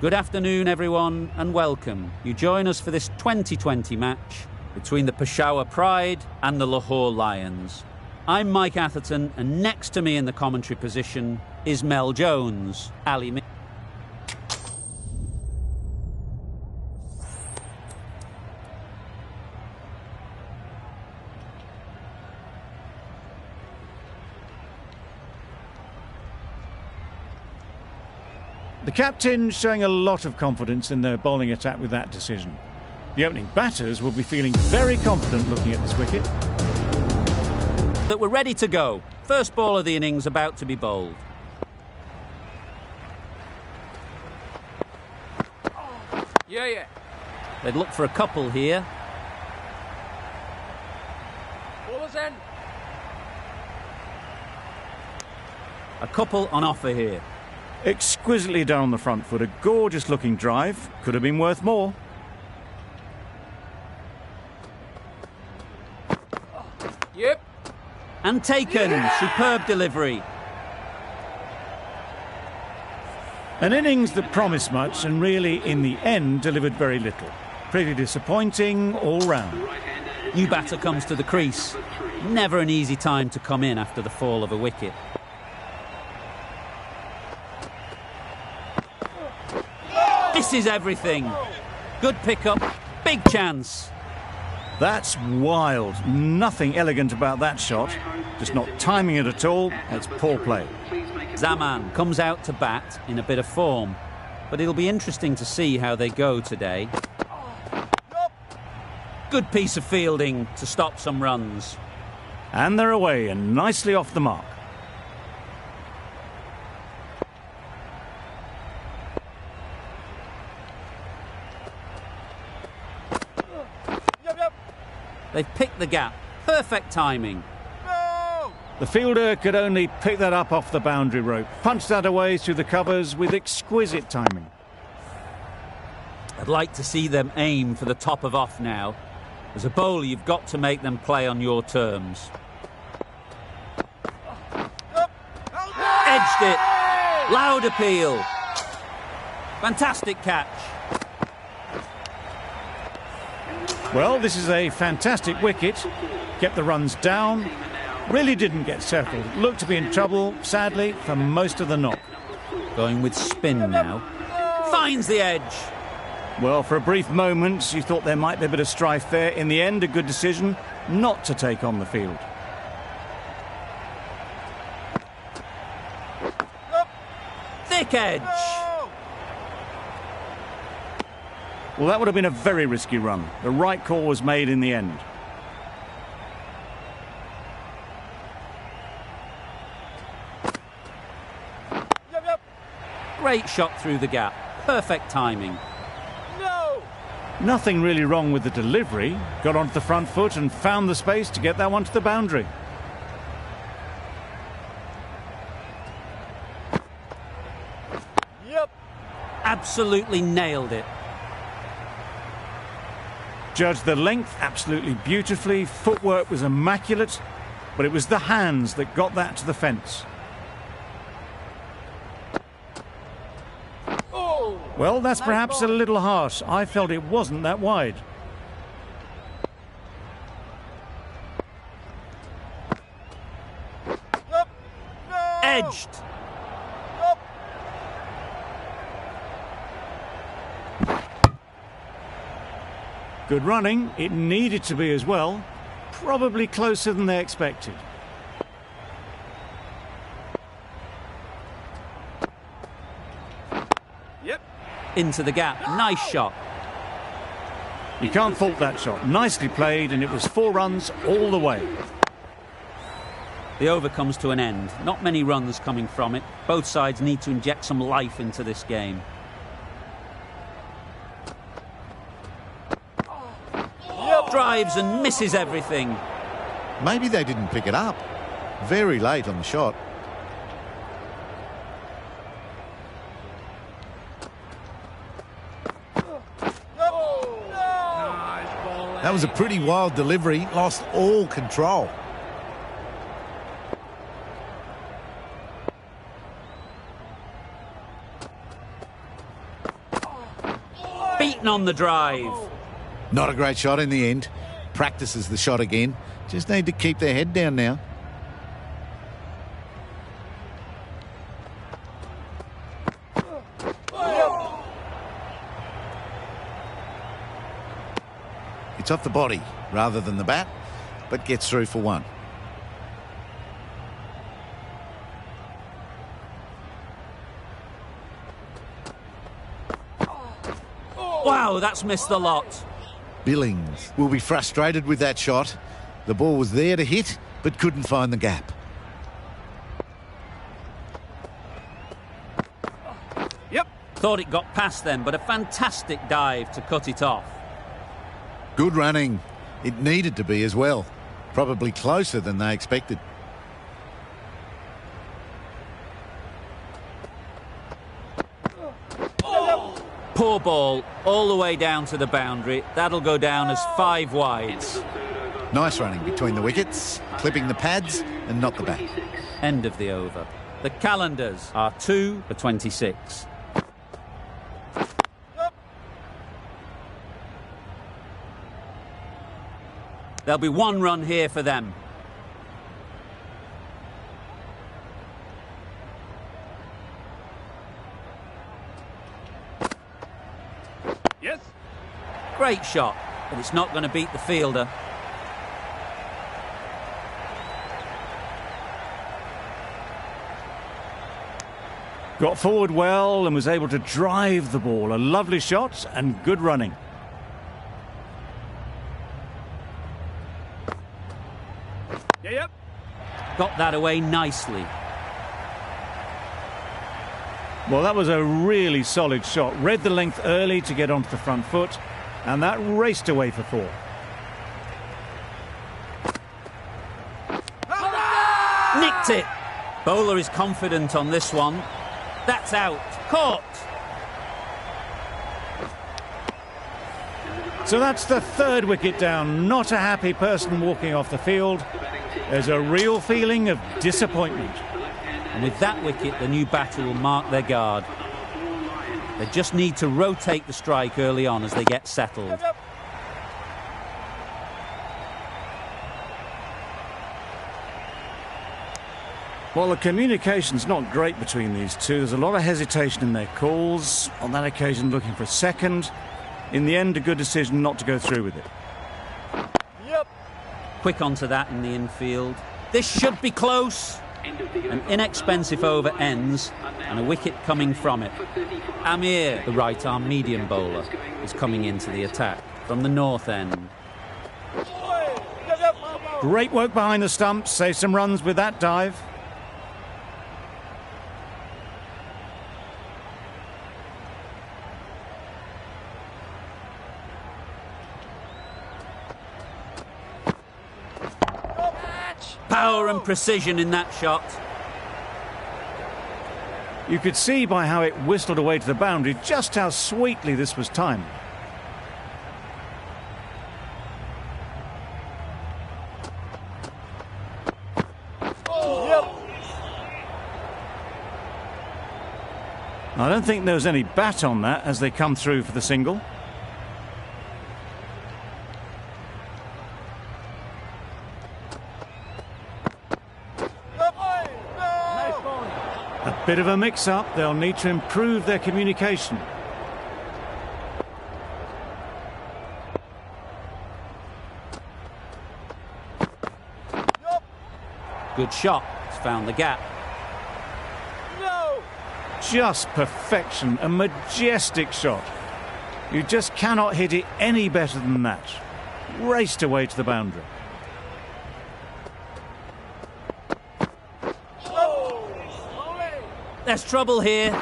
Good afternoon, everyone, and welcome. You join us for this 2020 match between the Peshawar Pride and the Lahore Lions. I'm Mike Atherton, and next to me in the commentary position is Mel Jones. Ali. The captain showing a lot of confidence in their bowling attack with that decision. The opening batters will be feeling very confident looking at this wicket. That we're ready to go. First ball of the innings about to be bowled. Yeah. They'd look for a couple here. Ballers in. A couple on offer here. Exquisitely down the front foot, a gorgeous looking drive. Could have been worth more. Yep. And taken. Superb delivery. An innings that promised much and really, in the end, delivered very little. Pretty disappointing all round. New batter comes to the crease. Never an easy time to come in after the fall of a wicket. This is everything. Good pickup. Big chance. That's wild. Nothing elegant about that shot. Just not timing it at all. It's poor play. Zaman comes out to bat in a bit of form, but it'll be interesting to see how they go today. Good piece of fielding to stop some runs. And they're away and nicely off the mark. They've picked the gap. Perfect timing. The fielder could only pick that up off the boundary rope. Punched that away through the covers with exquisite timing. I'd like to see them aim for the top of off now. As a bowler, you've got to make them play on your terms. Edged it. Loud appeal. Fantastic catch. Well, this is a fantastic wicket. Kept the runs down. Really didn't get settled. Looked to be in trouble, sadly, for most of the knock. Going with spin now. Finds the edge. Well, for a brief moment, you thought there might be a bit of strife there. In the end, a good decision not to take on the field. Thick edge. Well, that would have been a very risky run. The right call was made in the end. Great shot through the gap. Perfect timing. No. Nothing really wrong with the delivery. Got onto the front foot and found the space to get that one to the boundary. Yep. Absolutely nailed it. Judged the length absolutely beautifully. Footwork was immaculate, but it was the hands that got that to the fence. Oh. Well, that's perhaps a little harsh. I felt it wasn't that wide. Yep. No. Edged. Yep. Good running. It needed to be as well. Probably closer than they expected. Yep. Into the gap. Nice shot. You can't fault that shot. Nicely played, and it was 4 runs all the way. The over comes to an end. Not many runs coming from it. Both sides need to inject some life into this game. Drives and misses everything. Maybe they didn't pick it up. Very late on the shot. That was a pretty wild delivery. Lost all control. beaten on the drive. Not a great shot in the end. Practices the shot again. Just need to keep their head down now. It's off the body rather than the bat, but gets through for one. Wow, that's missed the lot. Billings will be frustrated with that shot. The ball was there to hit, but couldn't find the gap. Yep. Thought it got past them, but a fantastic dive to cut it off. Good running. It needed to be as well. Probably closer than they expected. Poor ball, all the way down to the boundary. That'll go down as 5 wides. Nice running between the wickets, clipping the pads and not the bat. End of the over. The Qalandars are 2 for 26. There'll be 1 run here for them. Yes. Great shot, but it's not going to beat the fielder. Got forward well and was able to drive the ball. A lovely shot and good running. Yep. Got that away nicely. Well, that was a really solid shot. Read the length early to get onto the front foot, and that raced away for 4. Nicked it. Bowler is confident on this one. That's out. Caught. So that's the 3rd wicket down. Not a happy person walking off the field. There's a real feeling of disappointment. And with that wicket, the new batter will mark their guard. They just need to rotate the strike early on as they get settled. Well, the communication's not great between these two. There's a lot of hesitation in their calls. On that occasion, looking for a second. In the end, a good decision not to go through with it. Yep. Quick onto that in the infield. This should be close. An inexpensive over ends and a wicket coming from it. Amir, the right-arm medium bowler, is coming into the attack from the north end. Great work behind the stumps. Save some runs with that dive. Power and precision in that shot. You could see by how it whistled away to the boundary just how sweetly this was timed. I don't think there was any bat on that as they come through for the single. A bit of a mix-up. They'll need to improve their communication. Good shot. It's found the gap. No. Just perfection. A majestic shot. You just cannot hit it any better than that. Raced away to the boundary. There's trouble here.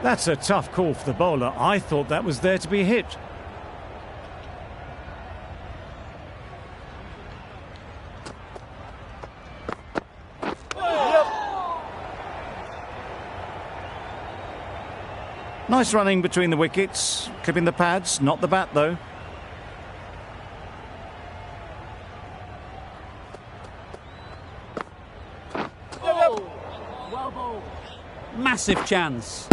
That's a tough call for the bowler. I thought that was there to be hit. Nice running between the wickets. Clipping the pads, not the bat though. Massive chance.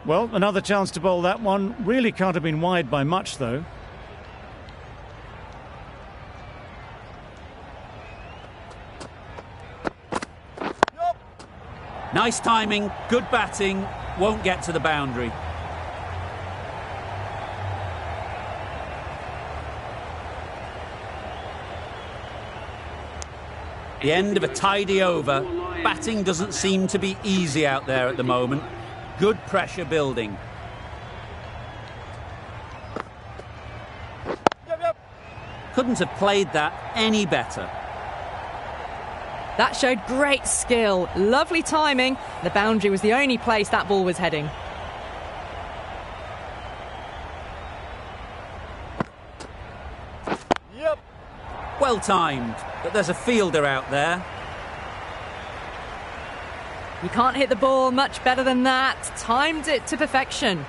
Well, another chance to bowl that one. Really can't have been wide by much, though. Nice timing, good batting, won't get to the boundary. The end of a tidy over. Batting doesn't seem to be easy out there at the moment. Good pressure building. Couldn't have played that any better. That showed great skill, lovely timing. The boundary was the only place that ball was heading. Yep. Well timed, but there's a fielder out there. You can't hit the ball much better than that. Timed it to perfection.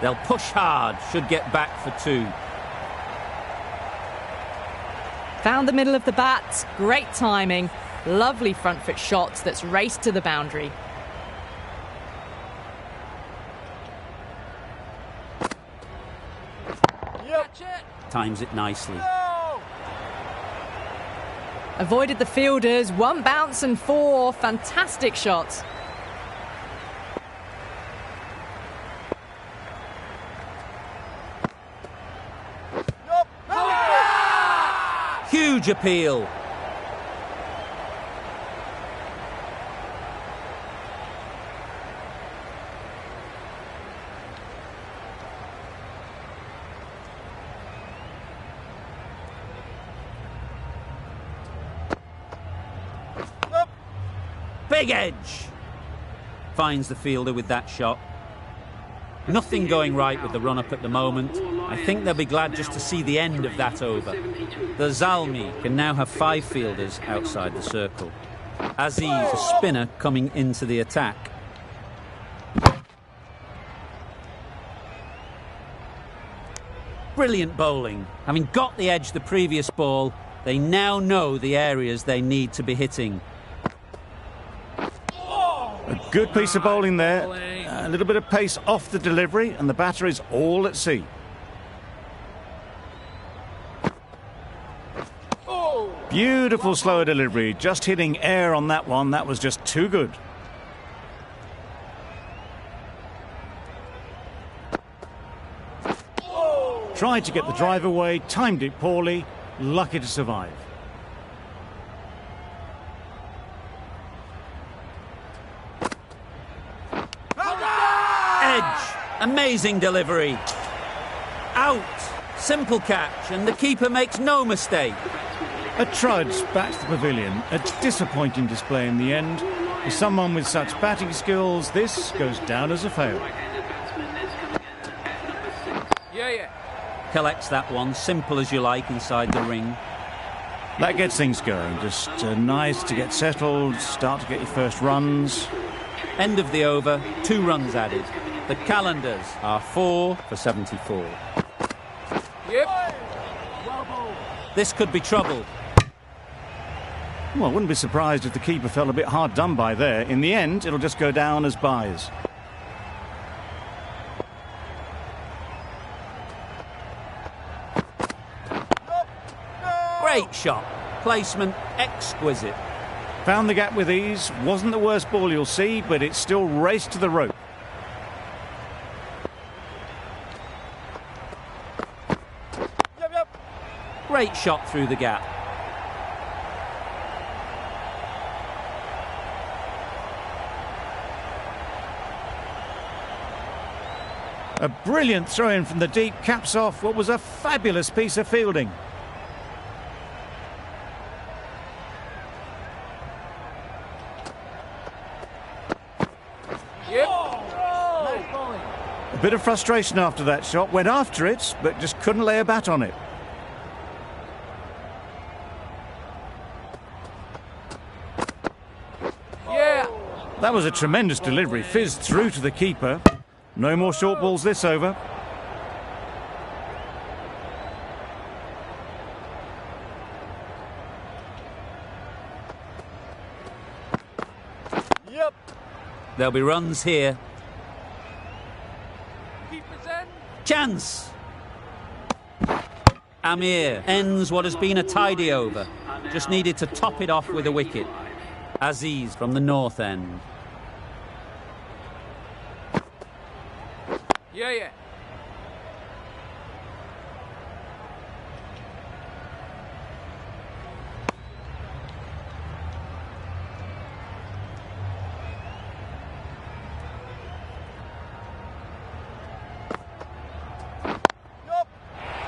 They'll push hard, should get back for two. Found the middle of the bat, great timing. Lovely front foot shots that's raced to the boundary. Yep. Times it nicely. No. Avoided the fielders, one bounce and four. Fantastic shots. Huge appeal. Big edge. Finds the fielder with that shot. Nothing going right with the run-up at the moment. I think they'll be glad just to see the end of that over. The Zalmi can now have 5 fielders outside the circle. Aziz, a spinner, coming into the attack. Brilliant bowling. Having got the edge the previous ball, they now know the areas they need to be hitting. A good piece of bowling there. A little bit of pace off the delivery, and the batter is all at sea. Beautiful slower delivery, just hitting air on that one. That was just too good. Tried to get the drive away, timed it poorly, lucky to survive. Edge, amazing delivery. Out, simple catch, and the keeper makes no mistake. A trudge back to the pavilion, a disappointing display in the end. For someone with such batting skills, this goes down as a fail. Collects that one, simple as you like, inside the ring. That gets things going, just nice to get settled, start to get your first runs. End of the over, 2 runs added. The Qalandars are 4 for 74. Yep. This could be trouble. Well, I wouldn't be surprised if the keeper felt a bit hard done by there. In the end, it'll just go down as byes. Great shot. Placement exquisite. Found the gap with ease. Wasn't the worst ball you'll see, but it still raced to the rope. Great shot through the gap. A brilliant throw-in from the deep caps off what was a fabulous piece of fielding. A bit of frustration after that shot. Went after it, but just couldn't lay a bat on it. That was a tremendous delivery. Fizzed through to the keeper. No more short balls this over. There'll be runs here. Keeper's in. Chance! Amir ends what has been a tidy over. Just needed to top it off with a wicket. Aziz from the north end. Yeah.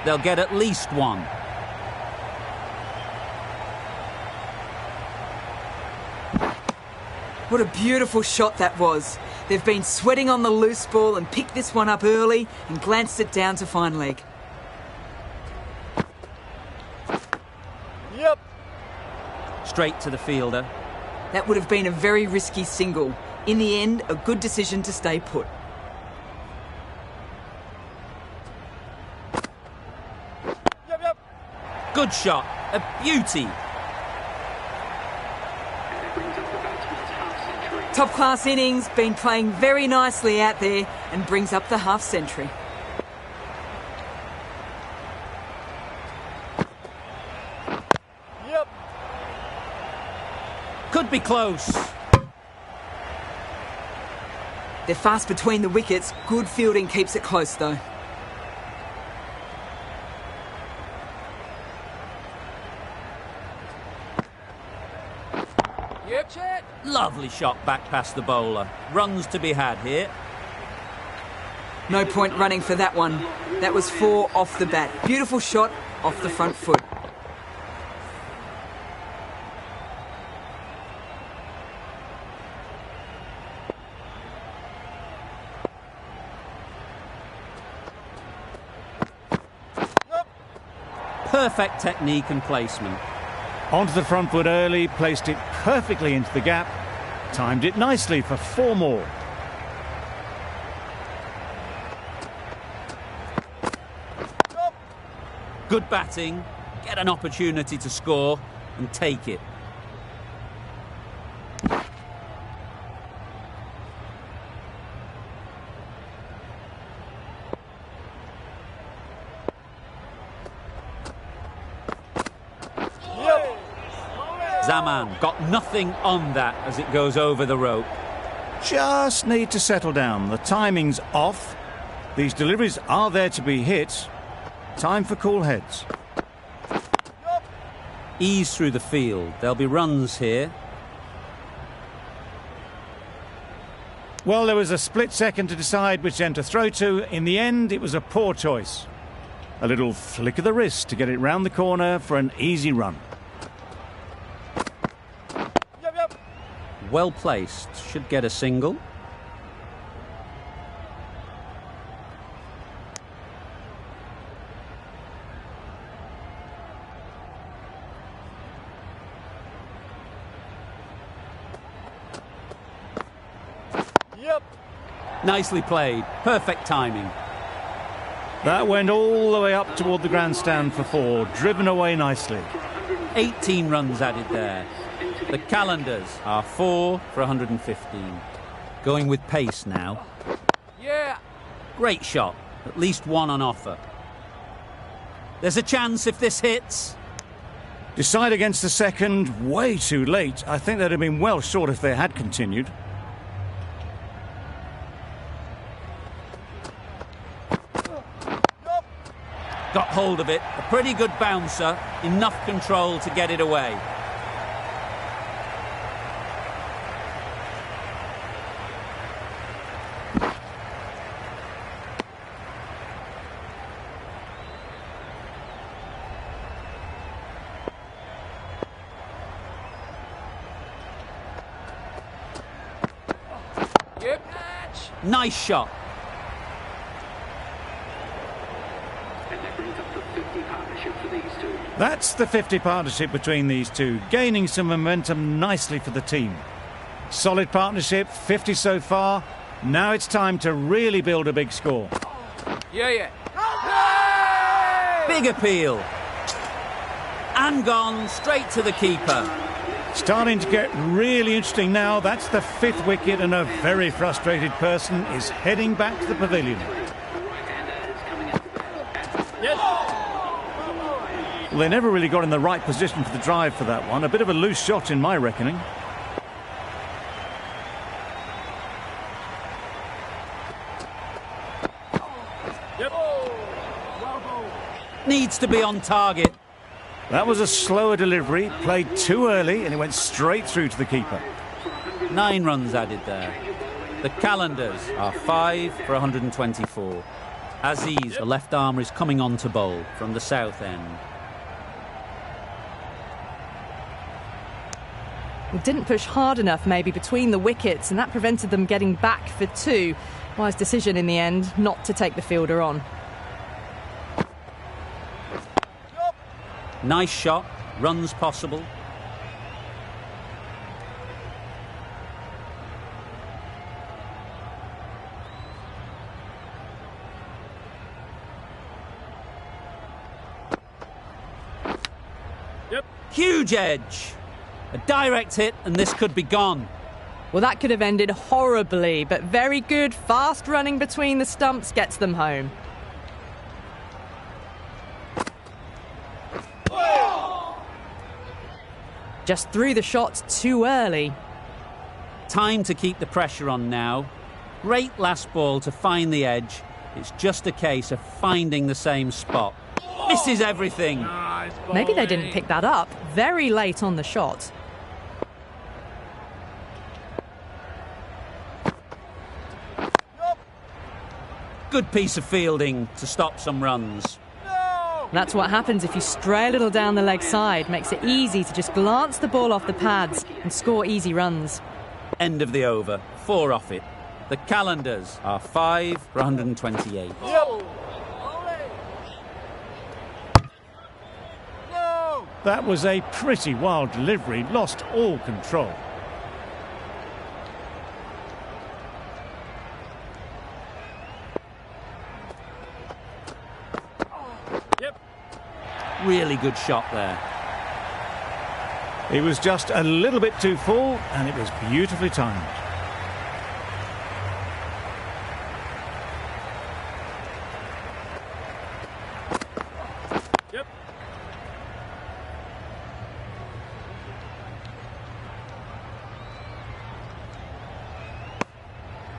They'll get at least one. What a beautiful shot that was. They've been sweating on the loose ball and picked this one up early and glanced it down to fine leg. Yep. Straight to the fielder. That would have been a very risky single. In the end, a good decision to stay put. Yep. Good shot. A beauty. Top-class innings, been playing very nicely out there and brings up the half-century. Yep. Could be close. They're fast between the wickets. Good fielding keeps it close, though. Yep, chat. Lovely shot back past the bowler. Runs to be had here. No point running for that one. That was 4 off the bat. Beautiful shot off the front foot. Perfect technique and placement. Onto the front foot early, placed it perfectly into the gap, timed it nicely for 4 more. Good batting, get an opportunity to score and take it. Zaman got nothing on that as it goes over the rope. Just need to settle down. The timing's off. These deliveries are there to be hit. Time for cool heads. Ease through the field. There'll be runs here. Well, there was a split second to decide which end to throw to. In the end, it was a poor choice. A little flick of the wrist to get it round the corner for an easy run. Yep. Well placed. Should get a single. Yep. Nicely played. Perfect timing. That went all the way up toward the grandstand for 4, driven away nicely. 18 runs added there. The Qalandars are 4 for 115. Going with pace now. Yeah. Great shot. At least one on offer. There's a chance if this hits. Decide against the second, way too late. I think they'd have been well short if they had continued. Got hold of it. A pretty good bouncer. Enough control to get it away. Yep. Nice shot. That's the 50 partnership between these two, gaining some momentum nicely for the team. Solid partnership, 50 so far. Now it's time to really build a big score. Yeah. Big appeal. And gone straight to the keeper. Starting to get really interesting now. That's the 5th wicket, and a very frustrated person is heading back to the pavilion. Well, they never really got in the right position for the drive for that one. A bit of a loose shot in my reckoning. Needs to be on target. That was a slower delivery, played too early, and it went straight through to the keeper. 9 runs added there. The Qalandars are 5 for 124. Aziz, the left armer, is coming on to bowl from the south end. He didn't push hard enough maybe between the wickets, and that prevented them getting back for 2. Wise decision in the end not to take the fielder on. Nice shot, runs possible. Huge edge. A direct hit, and this could be gone. Well, that could have ended horribly, but very good, fast running between the stumps gets them home. Just threw the shot too early. Time to keep the pressure on now. Great last ball to find the edge. It's just a case of finding the same spot. Misses everything. Maybe they didn't pick that up. Very late on the shot. Good piece of fielding to stop some runs. That's what happens if you stray a little down the leg side. Makes it easy to just glance the ball off the pads and score easy runs. End of the over. 4 off it. The Qalandars are 5 for 128. That was a pretty wild delivery, lost all control. Really good shot there. It was just a little bit too full, and it was beautifully timed.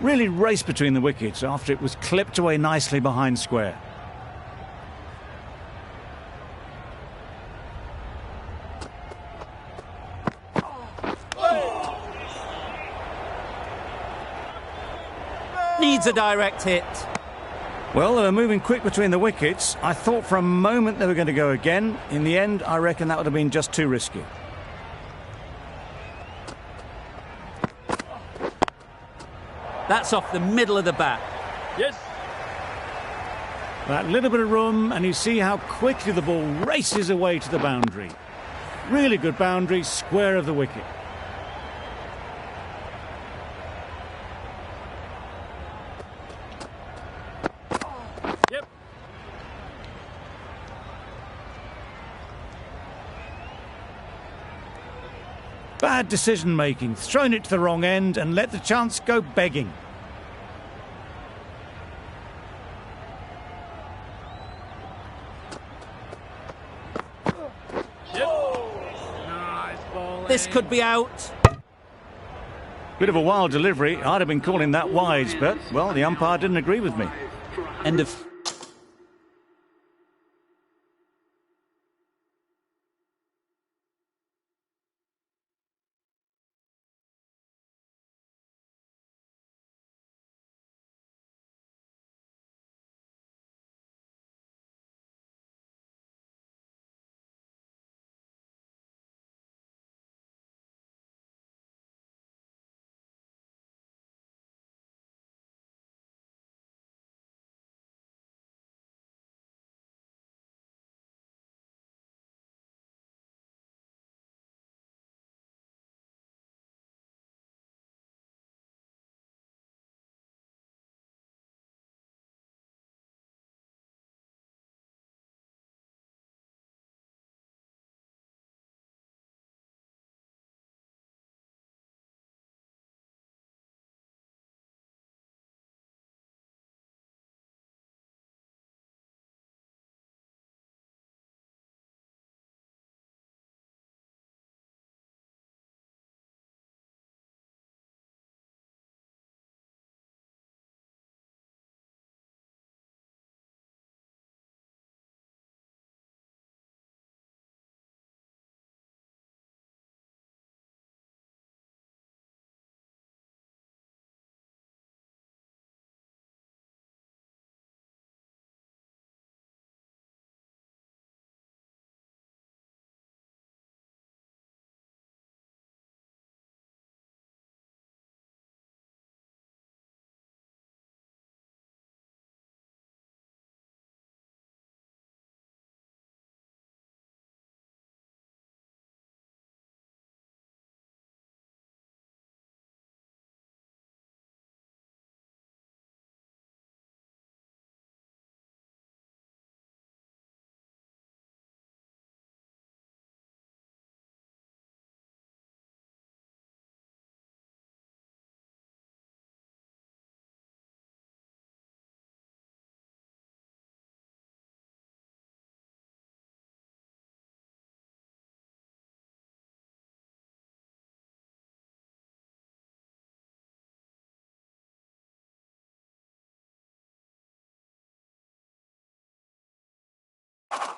Really raced between the wickets after it was clipped away nicely behind square. Needs a direct hit. Well, they were moving quick between the wickets. I thought for a moment they were going to go again. In the end, I reckon that would have been just too risky. That's off the middle of the bat. Yes. That little bit of room, and you see how quickly the ball races away to the boundary. Really good boundary, square of the wicket. Yep. Bad decision making, thrown it to the wrong end and let the chance go begging. This could be out. Bit of a wild delivery. I'd have been calling that wise, but, well, the umpire didn't agree with me. End of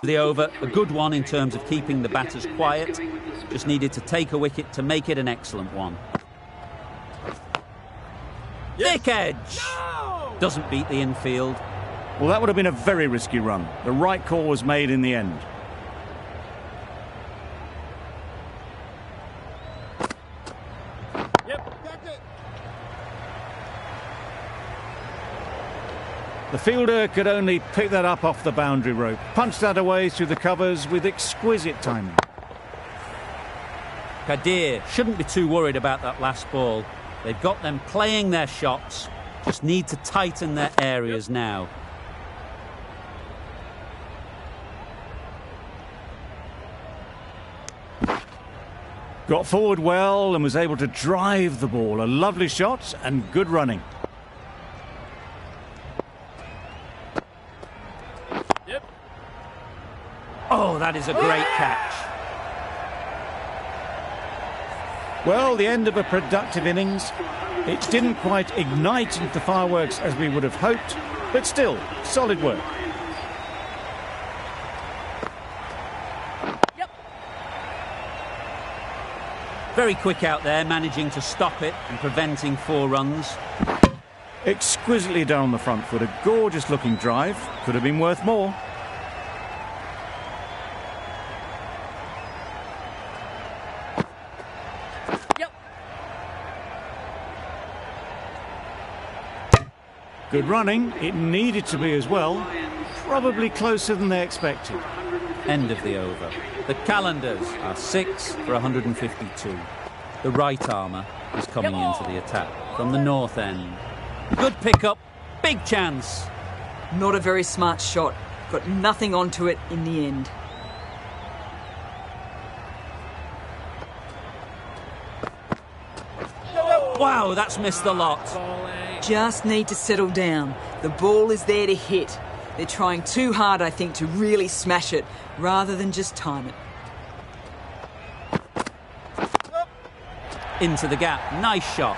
The over, a good one in terms of keeping the batters quiet. Just needed to take a wicket to make it an excellent one. Thick edge! Doesn't beat the infield. Well, that would have been a very risky run. The right call was made in the end. The fielder could only pick that up off the boundary rope. Punched that away through the covers with exquisite timing. Qadir shouldn't be too worried about that last ball. They've got them playing their shots. Just need to tighten their areas now. Got forward well and was able to drive the ball. A lovely shot and good running. Oh, that is a great catch. Well, the end of a productive innings. It didn't quite ignite into the fireworks as we would have hoped, but still, solid work. Very quick out there, managing to stop it and preventing 4 runs. Exquisitely done on the front foot. A gorgeous looking drive. Could have been worth more. Good running. It needed to be as well. Probably closer than they expected. End of the over. The Qalandars are 6 for 152. The right armour is coming into the attack from the north end. Good pick-up. Big chance. Not a very smart shot. Got nothing onto it in the end. Wow, that's missed the lot. Just need to settle down. The ball is there to hit. They're trying too hard, I think, to really smash it, rather than just time it. Into the gap. Nice shot.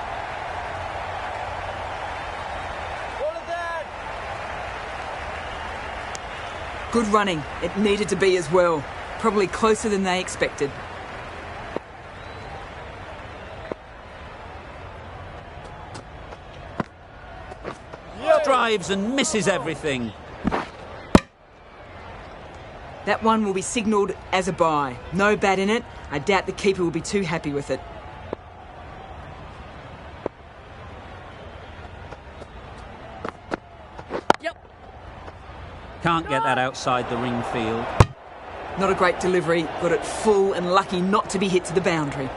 Good running. It needed to be as well. Probably closer than they expected. Drives and misses everything. That one will be signalled as a bye. No bat in it. I doubt the keeper will be too happy with it. Can't get that outside the ring field. Not a great delivery. Got it full and lucky not to be hit to the boundary.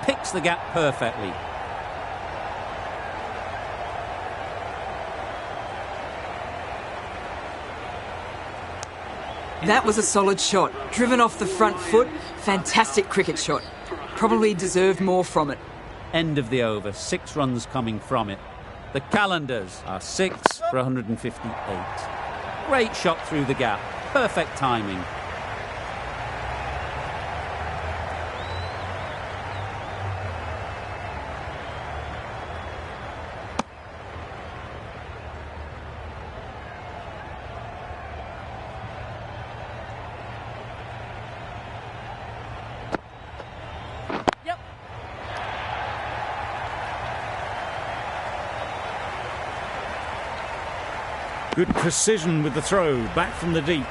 Picks the gap perfectly. That was a solid shot. Driven off the front foot. Fantastic cricket shot. Probably deserved more from it. End of the over. 6 runs coming from it. The Qalandars are 6 for 158. Great shot through the gap. Perfect timing. Good precision with the throw, back from the deep.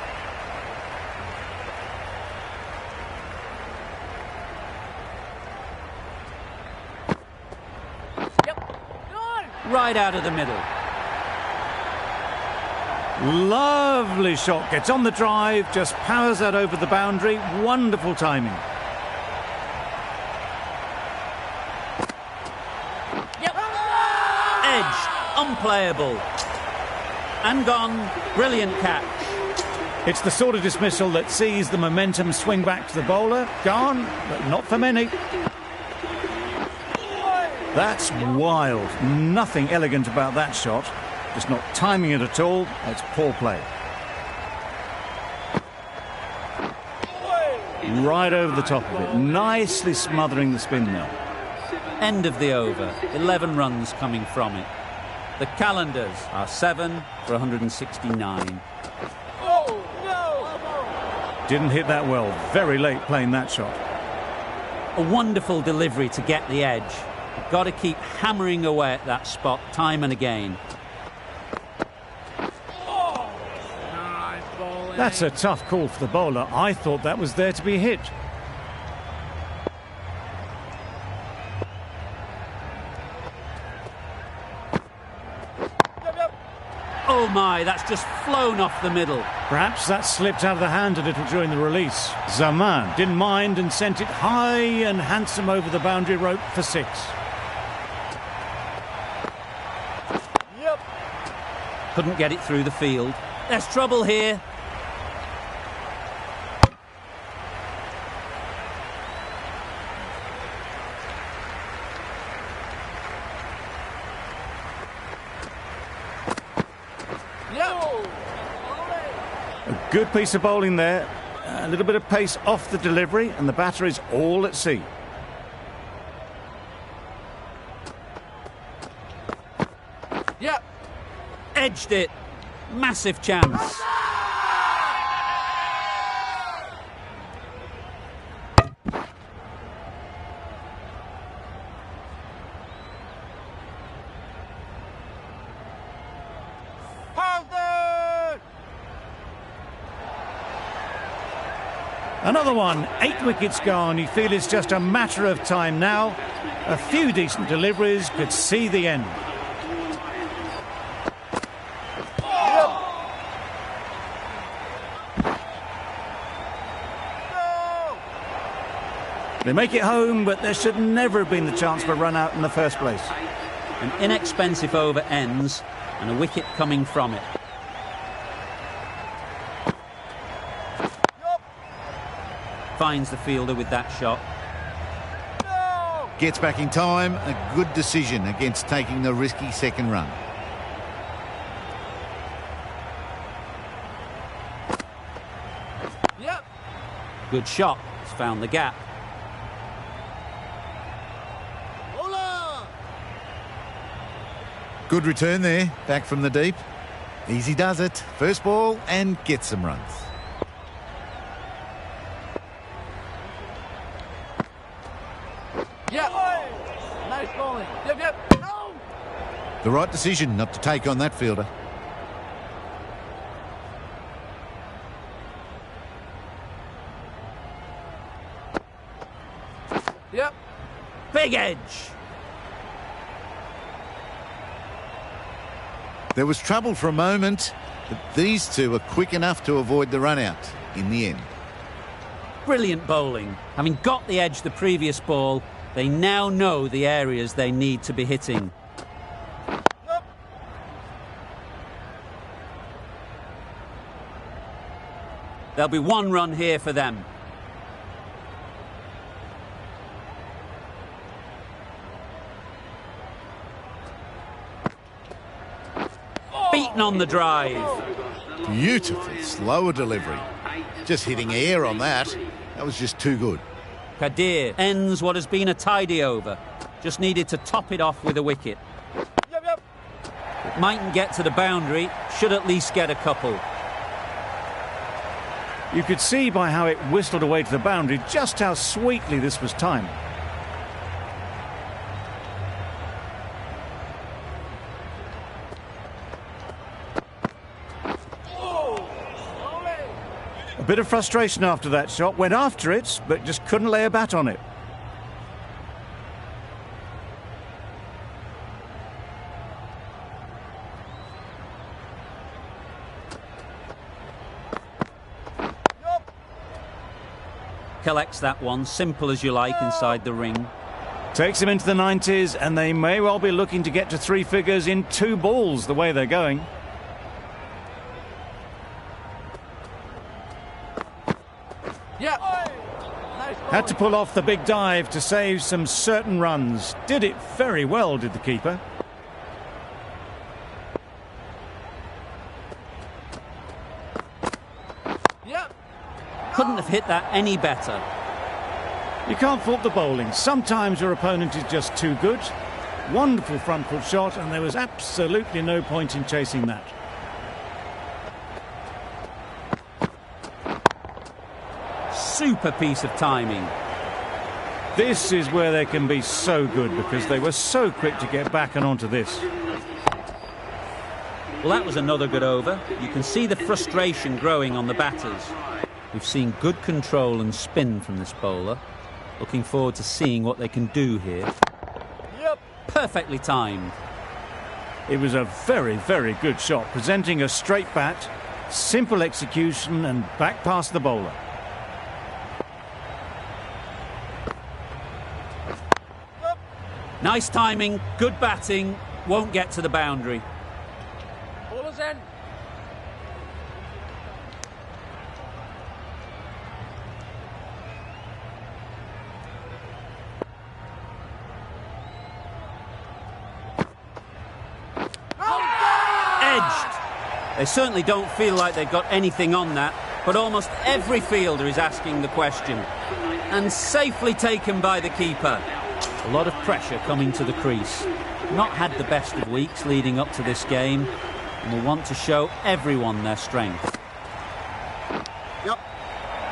Right out of the middle. Lovely shot, gets on the drive, just powers that over the boundary. Wonderful timing. Edge, unplayable. And gone. Brilliant catch. It's the sort of dismissal that sees the momentum swing back to the bowler. Gone, but not for many. That's wild. Nothing elegant about that shot. Just not timing it at all. It's poor play. Right over the top of it. Nicely smothering the spin there. End of the over. 11 runs coming from it. The Qalandars are 7 for 169. Didn't hit that well. Very late playing that shot. A wonderful delivery to get the edge. You've got to keep hammering away at that spot time and again. That's a tough call for the bowler. I thought that was there to be hit. Oh my, that's just flown off the middle. Perhaps that slipped out of the hand a little during the release. Zaman didn't mind and sent it high and handsome over the boundary rope for 6. Couldn't get it through the field. There's trouble here. A good piece of bowling there. A little bit of pace off the delivery, and the batter is all at sea. Edged it. Massive chance. Another one, 8 wickets gone. You feel it's just a matter of time now. A few decent deliveries could see the end. They make it home, but there should never have been the chance for a run out in the first place. An inexpensive over ends and a wicket coming from it. Finds the fielder with that shot. Gets back in time. A good decision against taking the risky second run. Good shot. It's found the gap. Good return there, back from the deep. Easy does it. First ball and gets some runs. Nice bowling. No. The right decision not to take on that fielder. Big edge. There was trouble for a moment, but these two are quick enough to avoid the run out in the end. Brilliant bowling. Having got the edge the previous ball, they now know the areas they need to be hitting. There'll be 1 run here for them. Beaten on the drive. Beautiful slower delivery. Just hitting air on that. That was just too good. Kadir ends what has been a tidy over. Just needed to top it off with a wicket. It mightn't get to the boundary, should at least get a couple. You could see by how it whistled away to the boundary just how sweetly this was timed. A bit of frustration after that shot. Went after it, but just couldn't lay a bat on it. Collects that one, simple as you like, inside the ring. Takes him into the 90s, and they may well be looking to get to 3 figures in 2 balls the way they're going. Had to pull off the big dive to save some certain runs. Did it very well, did the keeper. Couldn't have hit that any better. You can't fault the bowling. Sometimes your opponent is just too good. Wonderful front foot shot, and there was absolutely no point in chasing that. Super piece of timing. This is where they can be so good, because they were so quick to get back and onto this. Well, that was another good over. You can see the frustration growing on the batters. We've seen good control and spin from this bowler. Looking forward to seeing what they can do here. Yep. Perfectly timed. It was a very, very good shot, presenting a straight bat, simple execution, and back past the bowler. Nice timing, good batting, won't get to the boundary. Ball is in. Edged. They certainly don't feel like they've got anything on that, but almost every fielder is asking the question. And safely taken by the keeper. A lot of pressure coming to the crease. Not had the best of weeks leading up to this game, and will want to show everyone their strength. Yep.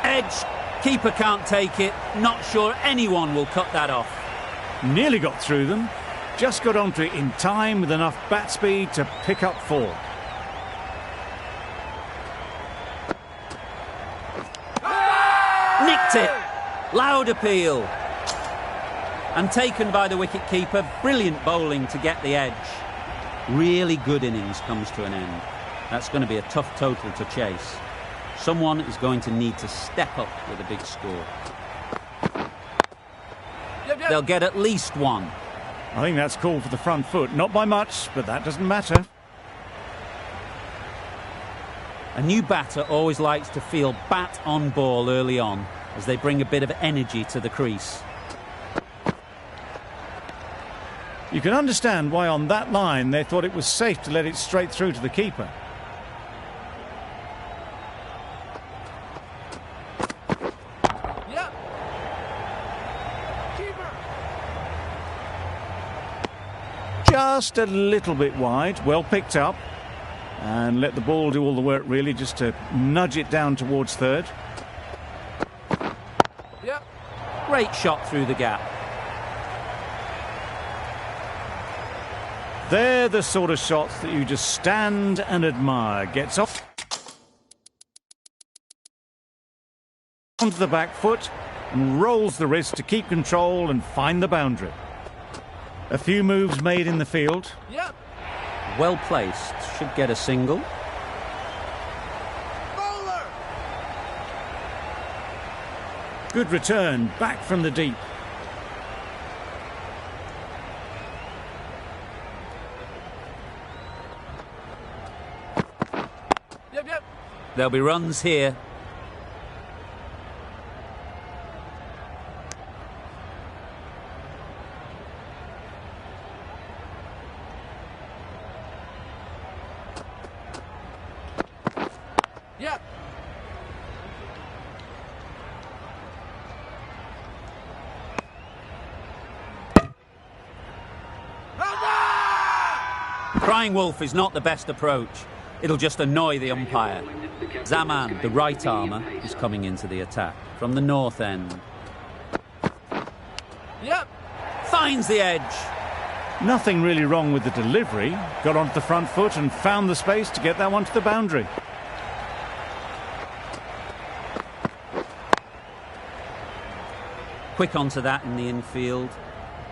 Edge. Keeper can't take it. Not sure anyone will cut that off. Nearly got through them. Just got onto it in time with enough bat speed to pick up 4. Nicked it. Loud appeal. And taken by the wicket-keeper. Brilliant bowling to get the edge. Really good innings comes to an end. That's going to be a tough total to chase. Someone is going to need to step up with a big score. They'll get at least 1. I think that's called for the front foot. Not by much, but that doesn't matter. A new batter always likes to feel bat on ball early on, as they bring a bit of energy to the crease. You can understand why on that line they thought it was safe to let it straight through to the keeper. Yep. Keeper. Just a little bit wide, well picked up. And let the ball do all the work, really, just to nudge it down towards third. Yep. Great shot through the gap. They're the sort of shots that you just stand and admire. Gets off onto the back foot and rolls the wrist to keep control and find the boundary. A few moves made in the field. Yep. Well placed. Should get a single. Bowler. Good return, back from the deep. Yep, yep. There'll be runs here. Yep. Crying wolf is not the best approach. It'll just annoy the umpire. Zaman, the right armour, is coming into the attack from the north end. Yep. Finds the edge. Nothing really wrong with the delivery. Got onto the front foot and found the space to get that one to the boundary. Quick onto that in the infield.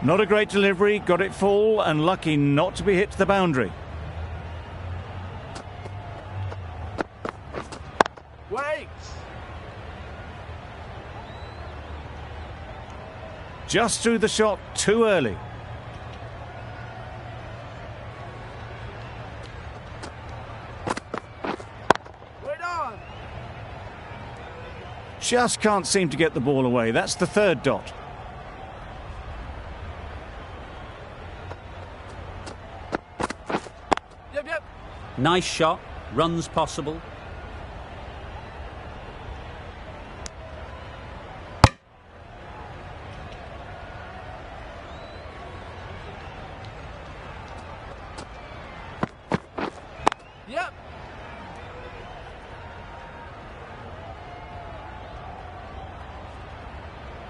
Not a great delivery, got it full and lucky not to be hit to the boundary. Wait. Just threw the shot too early. Wait on. Just can't seem to get the ball away. That's the third dot. Yep, yep. Nice shot. Runs possible.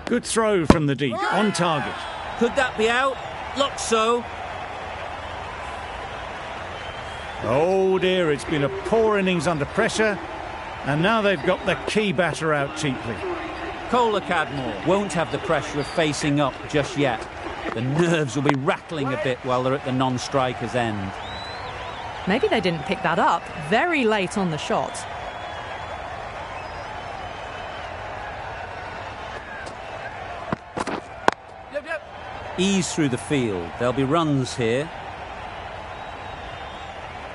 Good throw from the deep, on target. Could that be out? Looks so. Oh dear, it's been a poor innings under pressure, and now they've got the key batter out cheaply. Kohler Cadmore won't have the pressure of facing up just yet. The nerves will be rattling a bit while they're at the non-striker's end. Maybe they didn't pick that up very late on the shot. Yep. Ease through the field. There'll be runs here.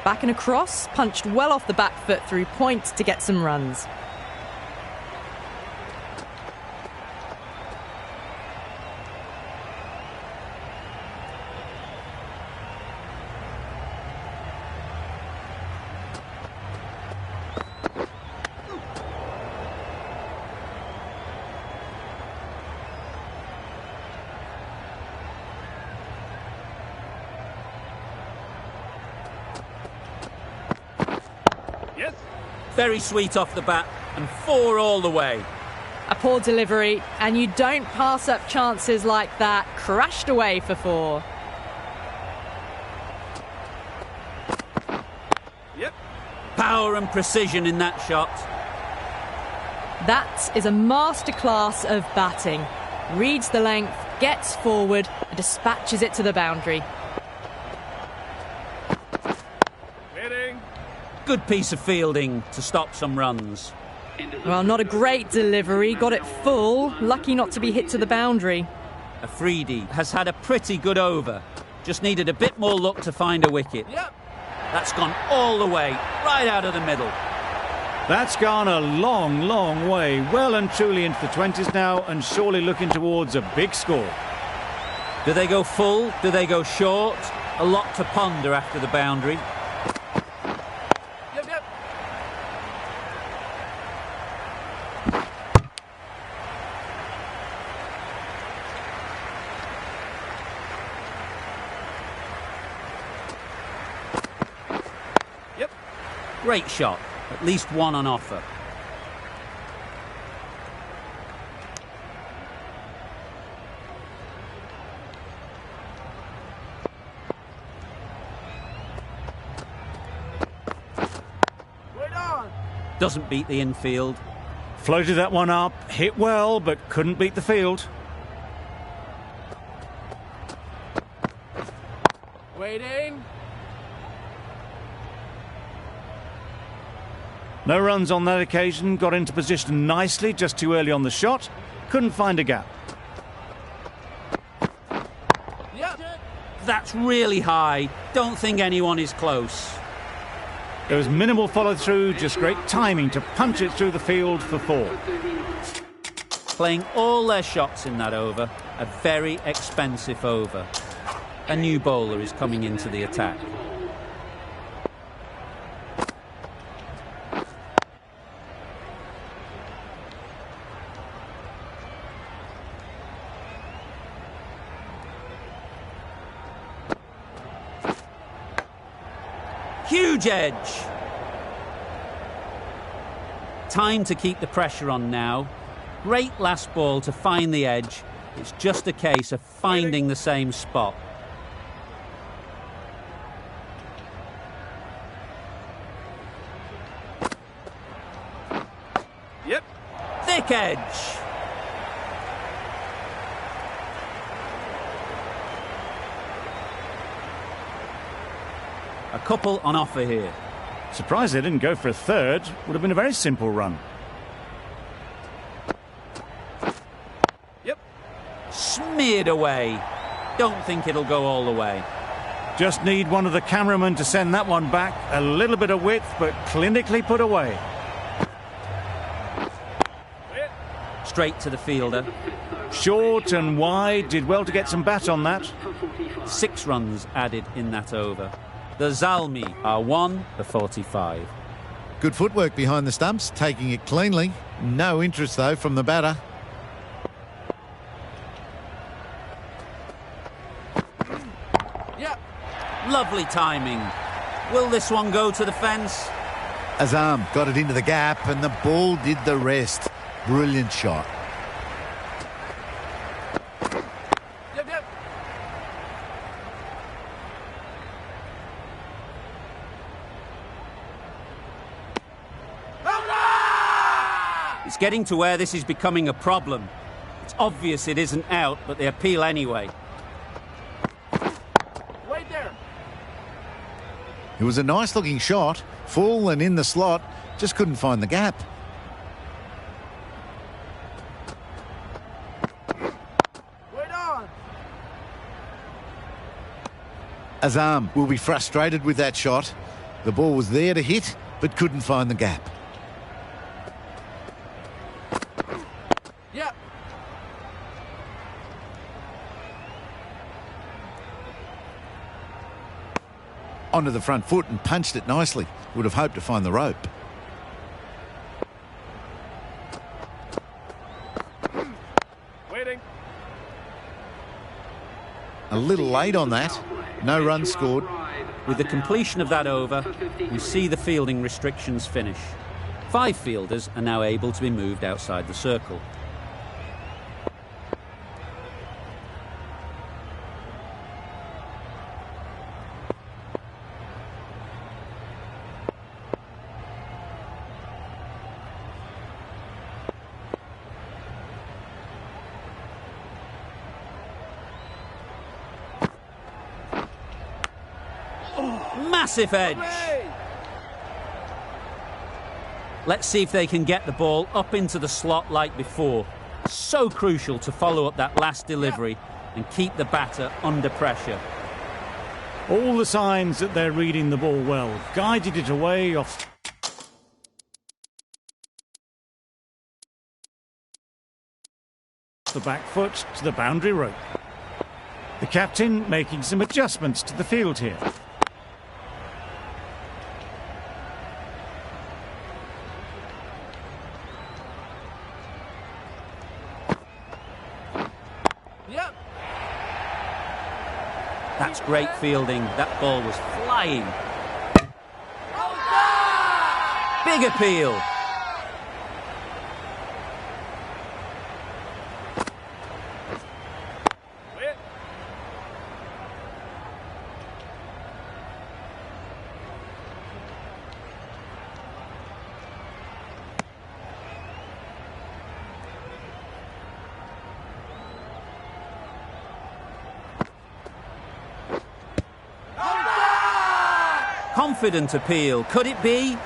Back and across, punched well off the back foot through point to get some runs. Yes. Very sweet off the bat, and 4 all the way. A poor delivery, and you don't pass up chances like that. Crashed away for 4. Yep. Power and precision in that shot. That is a masterclass of batting. Reads the length, gets forward, and dispatches it to the boundary. Hitting. Good piece of fielding to stop some runs. Well, not a great delivery. Got it full. Lucky not to be hit to the boundary. Afridi has had a pretty good over. Just needed a bit more luck to find a wicket. Yep. That's gone all the way, right out of the middle. That's gone a long, long way. Well and truly into the 20s now, and surely looking towards a big score. Do they go full? Do they go short? A lot to ponder after the boundary. Yep. Yep. Great shot. At least one on offer. Wait on. Doesn't beat the infield. Floated that one up, hit well, but couldn't beat the field. Waiting. No runs on that occasion, got into position nicely, just too early on the shot. Couldn't find a gap. Yep. That's really high. Don't think anyone is close. There was minimal follow-through, just great timing to punch it through the field for 4. Playing all their shots in that over. A very expensive over. A new bowler is coming into the attack. Huge edge. Time to keep the pressure on now. Great last ball to find the edge. It's just a case of finding the same spot. Yep. Thick edge. A couple on offer here. Surprised they didn't go for a third. Would have been a very simple run. Yep. Smeared away. Don't think it'll go all the way. Just need one of the cameramen to send that one back. A little bit of width, but clinically put away. Straight to the fielder. Short and wide, did well to get some bat on that. 6 runs added in that over. The Zalmi are 1 for 45. Good footwork behind the stumps, taking it cleanly. No interest, though, from the batter. Yep. Lovely timing. Will this one go to the fence? Azam got it into the gap and the ball did the rest. Brilliant shot. It's getting to where this is becoming a problem. It's obvious it isn't out, but they appeal anyway. Wait there. It was a nice-looking shot, full and in the slot, just couldn't find the gap. Wait on. Azam will be frustrated with that shot. The ball was there to hit, but couldn't find the gap. Yep. Onto the front foot and punched it nicely. Would have hoped to find the rope. Waiting. Oh, A little late on that. No runs scored. With the completion of that over, we see the fielding restrictions finish. 5 fielders are now able to be moved outside the circle. Massive edge. Let's see if they can get the ball up into the slot like before. So crucial to follow up that last delivery and keep the batter under pressure. All the signs that they're reading the ball well. Guided it away off the back foot to the boundary rope. The captain making some adjustments to the field here. Yep. That's great fielding. That ball was flying. Big appeal. Wait. Confident appeal. Could it be?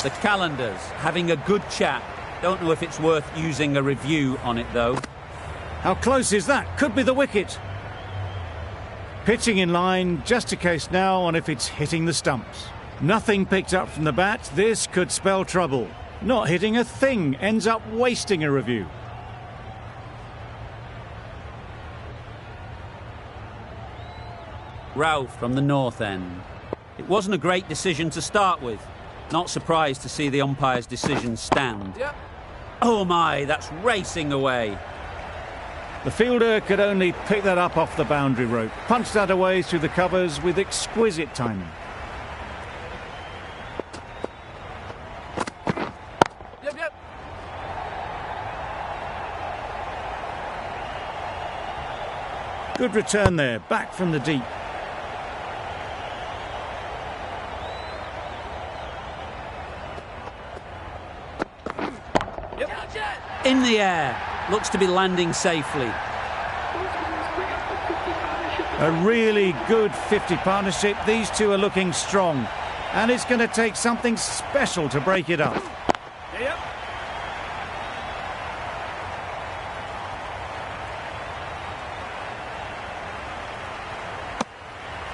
The Qalandars having a good chat. Don't know if it's worth using a review on it though. How close is that? Could be the wicket. Pitching in line, just a case now on if it's hitting the stumps. Nothing picked up from the bat. This could spell trouble. Not hitting a thing ends up wasting a review. Ralph from the north end. It wasn't a great decision to start with. Not surprised to see the umpire's decision stand. Yep. Oh my, that's racing away. The fielder could only pick that up off the boundary rope. Punched that away through the covers with exquisite timing. Yep. Good return there, back from the deep. In the air. Looks to be landing safely. A really good 50 partnership. These two are looking strong. And it's going to take something special to break it up. Yep.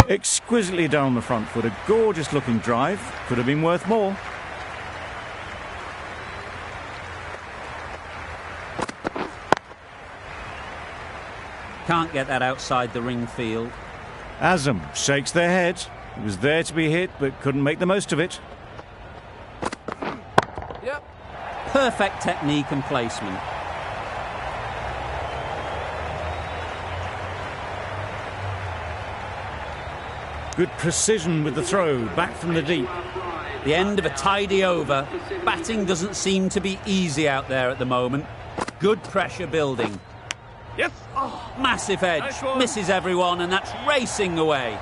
Exquisitely down the front foot. A gorgeous looking drive. Could have been worth more. Can't get that outside the ring field. Azam shakes their head. It was there to be hit, but couldn't make the most of it. Yep. Perfect technique and placement. Good precision with the throw, back from the deep. The end of a tidy over. Batting doesn't seem to be easy out there at the moment. Good pressure building. Yes. Massive edge. Nice one. Misses everyone, and that's racing away.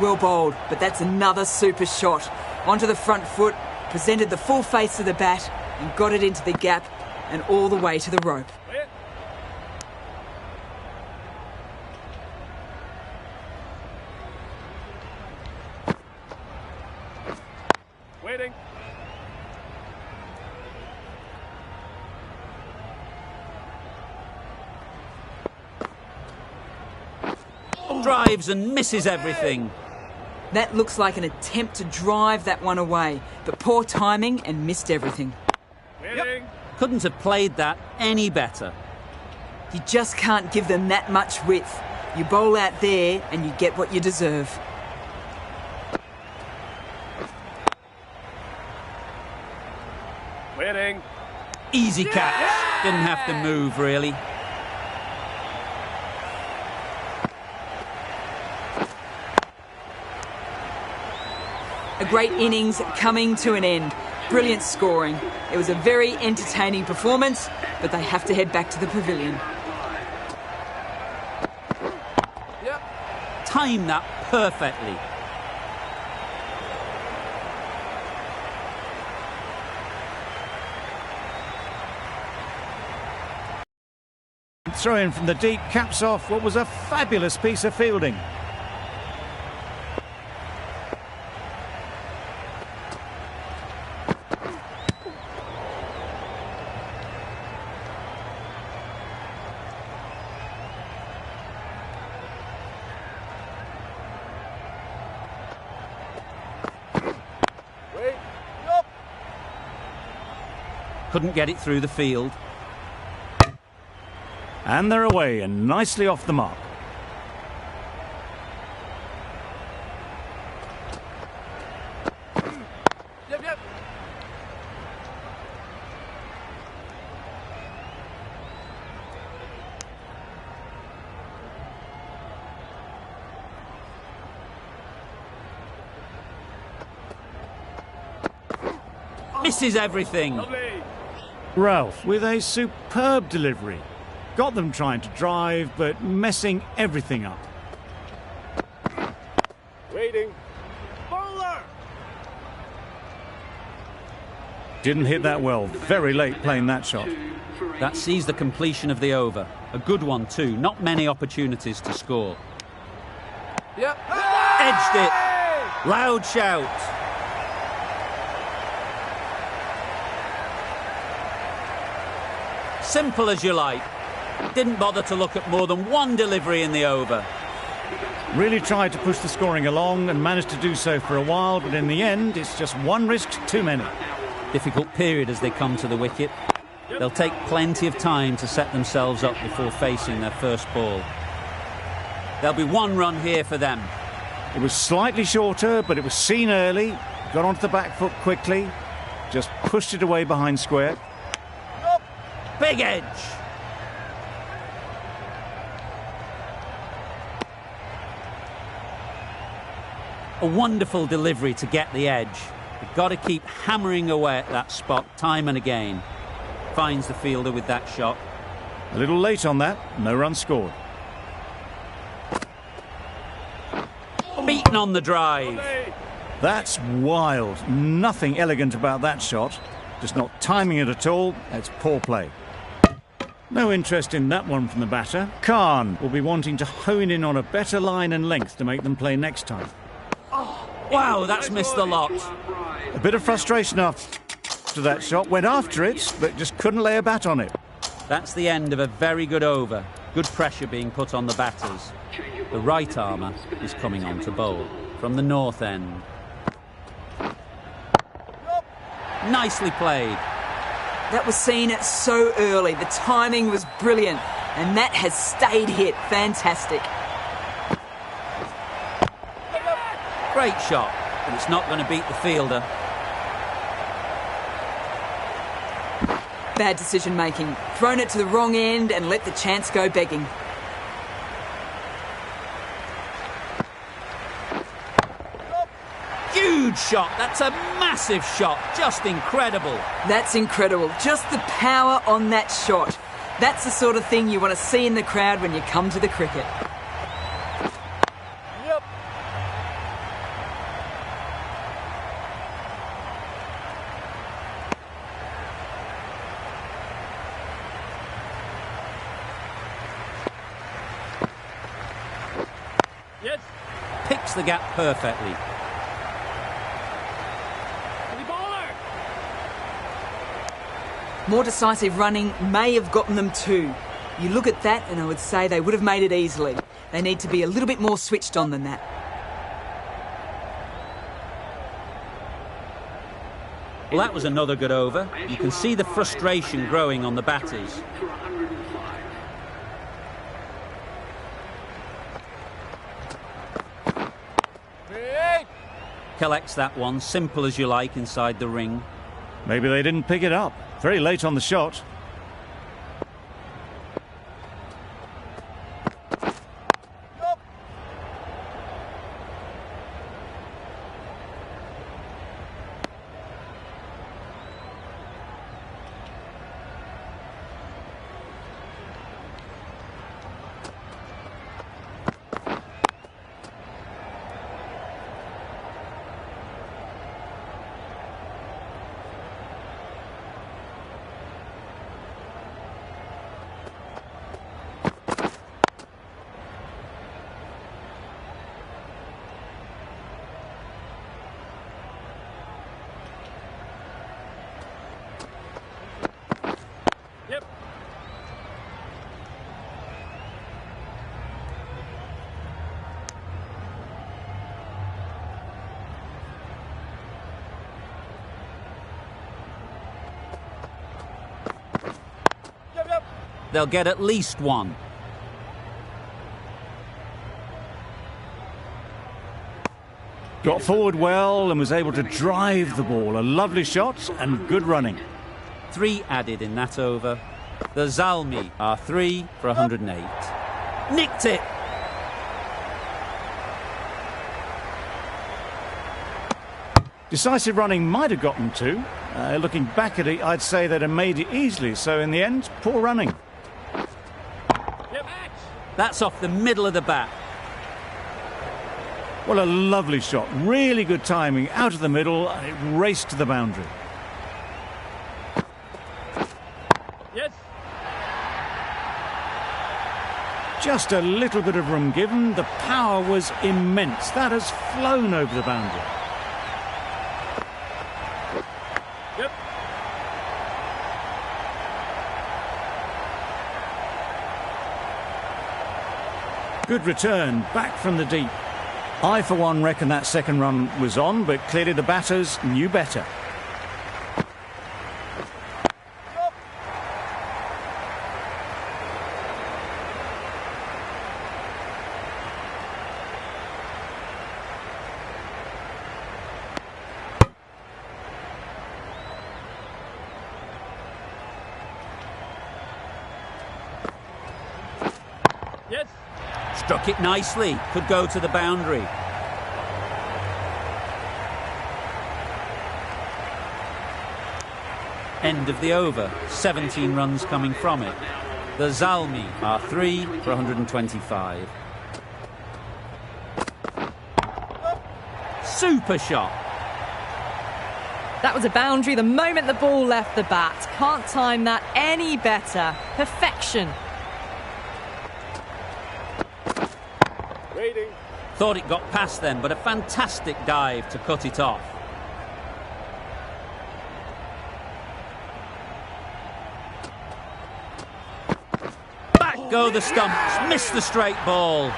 Well bowled, but that's another super shot. Onto the front foot, presented the full face of the bat, and got it into the gap and all the way to the rope. Clear. Waiting. Drives and misses everything. That looks like an attempt to drive that one away, but poor timing and missed everything. Waiting. Couldn't have played that any better. You just can't give them that much width. You bowl out there and you get what you deserve. Waiting. Easy catch. Didn't have to move, really. A great innings coming to an end. Brilliant scoring. It was a very entertaining performance, but they have to head back to the pavilion. Yep. Timed that perfectly. Throw in from the deep caps off what was a fabulous piece of fielding. Wait. Yup. Couldn't get it through the field. And they're away and nicely off the mark. Yep, yep. Misses everything. Lovely. Ralph with a superb delivery. Got them trying to drive, but messing everything up. Waiting. Bowler. Didn't hit that well. Very late playing that shot. That sees the completion of the over. A good one too. Not many opportunities to score. Yep. Edged it. Loud shout. Simple as you like. Didn't bother to look at more than one delivery in the over. Really tried to push the scoring along and managed to do so for a while, but in the end, it's just one risk too many. Difficult period as they come to the wicket. They'll take plenty of time to set themselves up before facing their first ball. There'll be one run here for them. It was slightly shorter, but it was seen early. Got onto the back foot quickly. Just pushed it away behind square. Big edge. A wonderful delivery to get the edge. You've got to keep hammering away at that spot time and again. Finds the fielder with that shot. A little late on that. No run scored. Beaten on the drive. That's wild. Nothing elegant about that shot. Just not timing it at all. It's poor play. No interest in that one from the batter. Khan will be wanting to hone in on a better line and length to make them play next time. Wow, that's missed the lot. A bit of frustration after that shot. Went after it, but just couldn't lay a bat on it. That's the end of a very good over. Good pressure being put on the batters. The right armour is coming on to bowl from the north end. Nicely played. That was seen so early. The timing was brilliant, and that has stayed hit. Fantastic. Great shot, but it's not going to beat the fielder. Bad decision making. Thrown it to the wrong end and let the chance go begging. Huge shot. That's a massive shot. Just incredible. That's incredible. Just the power on that shot. That's the sort of thing you want to see in the crowd when you come to the cricket. Yep. fits the gap perfectly. More decisive running may have gotten them too. You look at that and I would say they would have made it easily. They need to be a little bit more switched on than that. Well, that was another good over. You can see the frustration growing on the batters. Collects that one, simple as you like, inside the ring. Maybe they didn't pick it up. Very late on the shot. They'll get at least one. Got forward well and was able to drive the ball. A lovely shot and good running. 3 added in that over. The Zalmi are 3 for 108. Nicked it! Decisive running might have gotten 2. Looking back at it, I'd say they'd have made it easily. So in the end, poor running. That's off the middle of the bat. Well, a lovely shot. Really good timing. Out of the middle, and it raced to the boundary. Yes. Just a little bit of room given. The power was immense. That has flown over the boundary. Yep. Good return, back from the deep. I, for one, reckon that second run was on, but clearly the batters knew better. Yes. Struck it nicely. Could go to the boundary. End of the over. 17 runs coming from it. The Zalmi are 3 for 125. Super shot. That was a boundary the moment the ball left the bat. Can't time that any better. Perfection. Waiting. Thought it got past them, but a fantastic dive to cut it off. Back go the stumps. Missed the straight ball.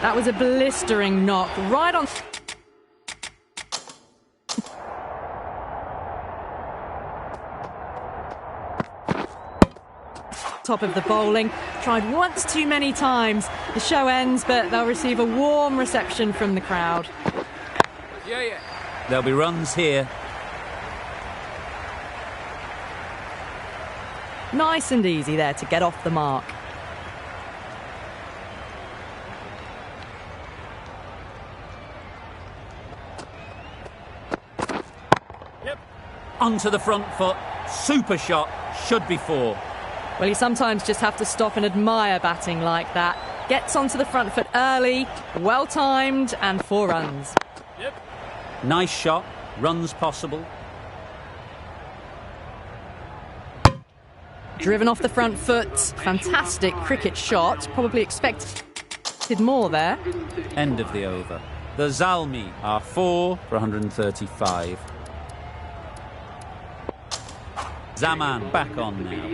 That was a blistering knock right on. Top of the bowling. Tried once too many times. The show ends, but they'll receive a warm reception from the crowd. Yeah. There'll be runs here. Nice and easy there to get off the mark. Yep. Onto the front foot. Super shot. Should be 4. Well, you sometimes just have to stop and admire batting like that. Gets onto the front foot early, well timed, and 4 runs. Yep. Nice shot. Runs possible. Driven off the front foot. Fantastic cricket shot. Probably expected more there. End of the over. The Zalmi are 4 for 135. Zaman back on now.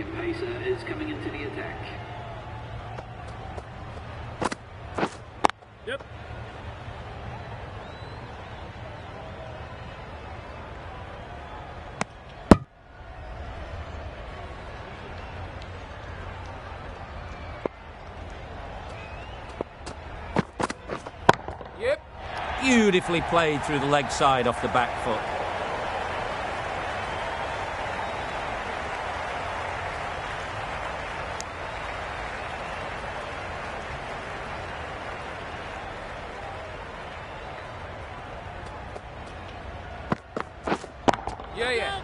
Yep. Yep. Beautifully played through the leg side off the back foot. Yeah.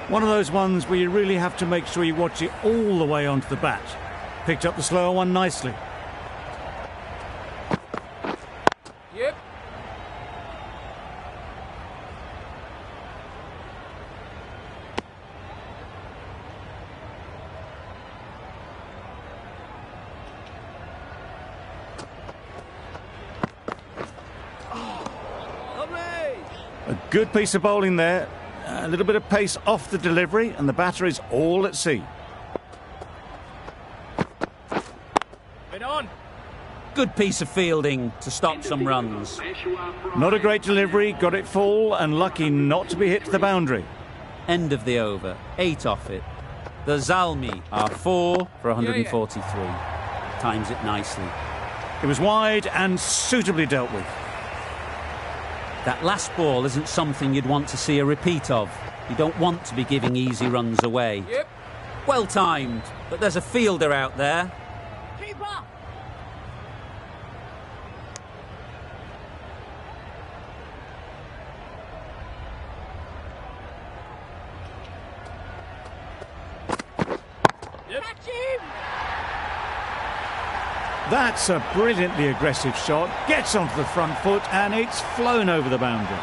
One of those ones where you really have to make sure you watch it all the way onto the bat. Picked up the slower one nicely. Yep. A good piece of bowling there. A little bit of pace off the delivery, and the batter is all at sea. Been on. Good piece of fielding to stop some runs. Not a great delivery, got it full, and lucky not to be hit to the boundary. End of the over. 8 off it. The Zalmi are 4 for 143. Times it nicely. It was wide and suitably dealt with. That last ball isn't something you'd want to see a repeat of. You don't want to be giving easy runs away. Yep. Well timed, but there's a fielder out there. Keep up. Yep. Catch him. That's a brilliantly aggressive shot. Gets onto the front foot, and it's flown over the boundary.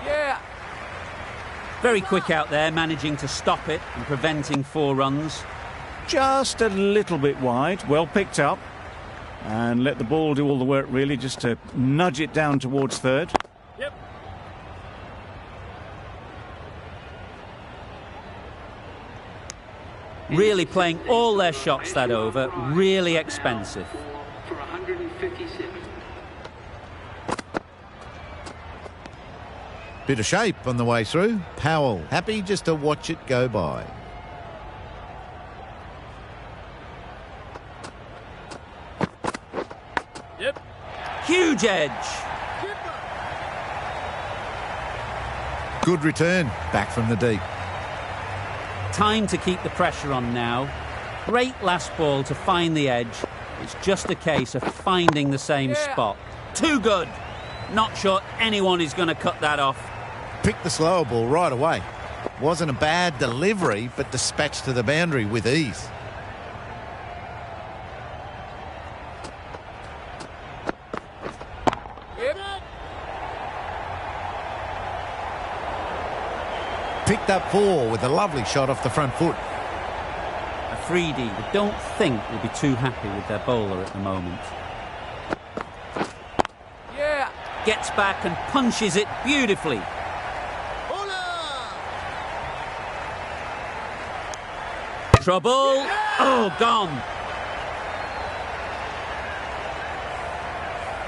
Yeah. Very quick out there, managing to stop it and preventing 4 runs. Just a little bit wide, well picked up. And let the ball do all the work, really, just to nudge it down towards third. Yep. Really playing all their shots that over. Really expensive. For 157. Bit of shape on the way through. Powell happy just to watch it go by. Yep. Huge edge. Good return, back from the deep. Time to keep the pressure on now. Great last ball to find the edge. It's just a case of finding the same spot. Too good. Not sure anyone is going to cut that off. Picked the slower ball right away. Wasn't a bad delivery, but dispatched to the boundary with ease. Yep. Picked up 4 with a lovely shot off the front foot. Afridi, we don't think will be too happy with their bowler at the moment. Yeah. Gets back and punches it beautifully. Trouble. Oh, gone.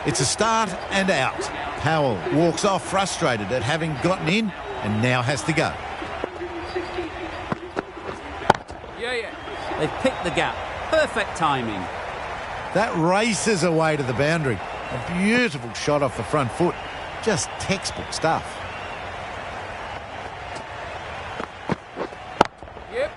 It's a start and out. Powell walks off frustrated at having gotten in and now has to go. Yeah. They've picked the gap. Perfect timing. That races away to the boundary. A beautiful shot off the front foot. Just textbook stuff. Yep.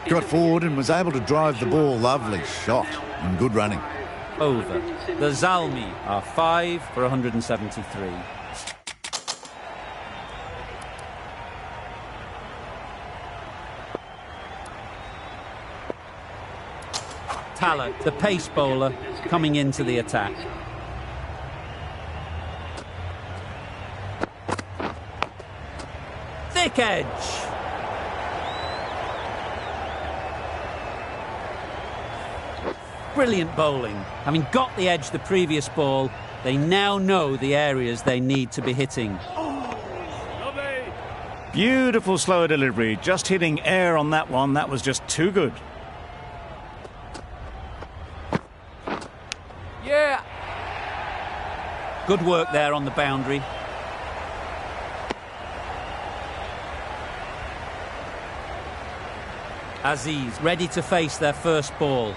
Got forward and was able to drive the ball. Lovely shot and good running. Over. The Zalmi are 5 for 173. Tala, the pace bowler, coming into the attack. Thick edge. Brilliant bowling. Having got the edge the previous ball, they now know the areas they need to be hitting. Beautiful slower delivery. Just hitting air on that one. That was just too good. Yeah. Good work there on the boundary. Aziz ready to face their first ball.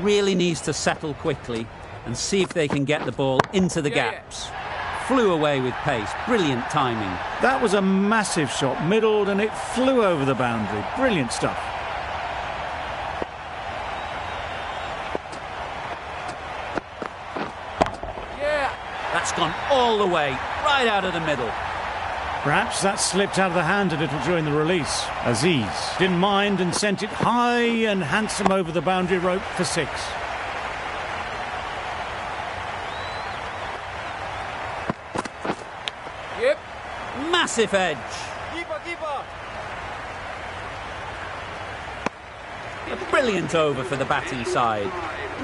Really needs to settle quickly and see if they can get the ball into the gaps. Flew away with pace. Brilliant timing. That was a massive shot, middled, and it flew over the boundary. Brilliant stuff. Yeah. That's gone all the way, right out of the middle. Perhaps that slipped out of the hand a little during the release. Aziz didn't mind and sent it high and handsome over the boundary rope for 6. Yep. Massive edge. Keeper. A brilliant over for the batting side.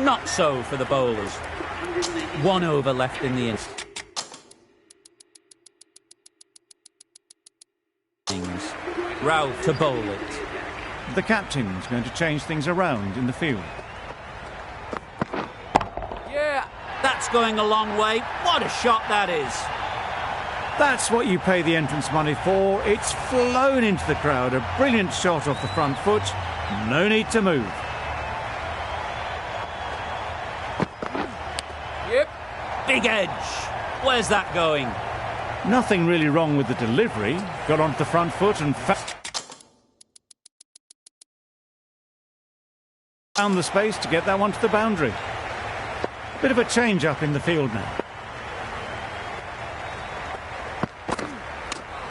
Not so for the bowlers. 1 over left in the innings. Ralph to bowl it. The captain's going to change things around in the field. Yeah. That's going a long way. What a shot that is. That's what you pay the entrance money for. It's flown into the crowd. A brilliant shot off the front foot. No need to move. Yep. Big edge. Where's that going? Nothing really wrong with the delivery. Got onto the front foot and found the space to get that one to the boundary. Bit of a change up in the field now.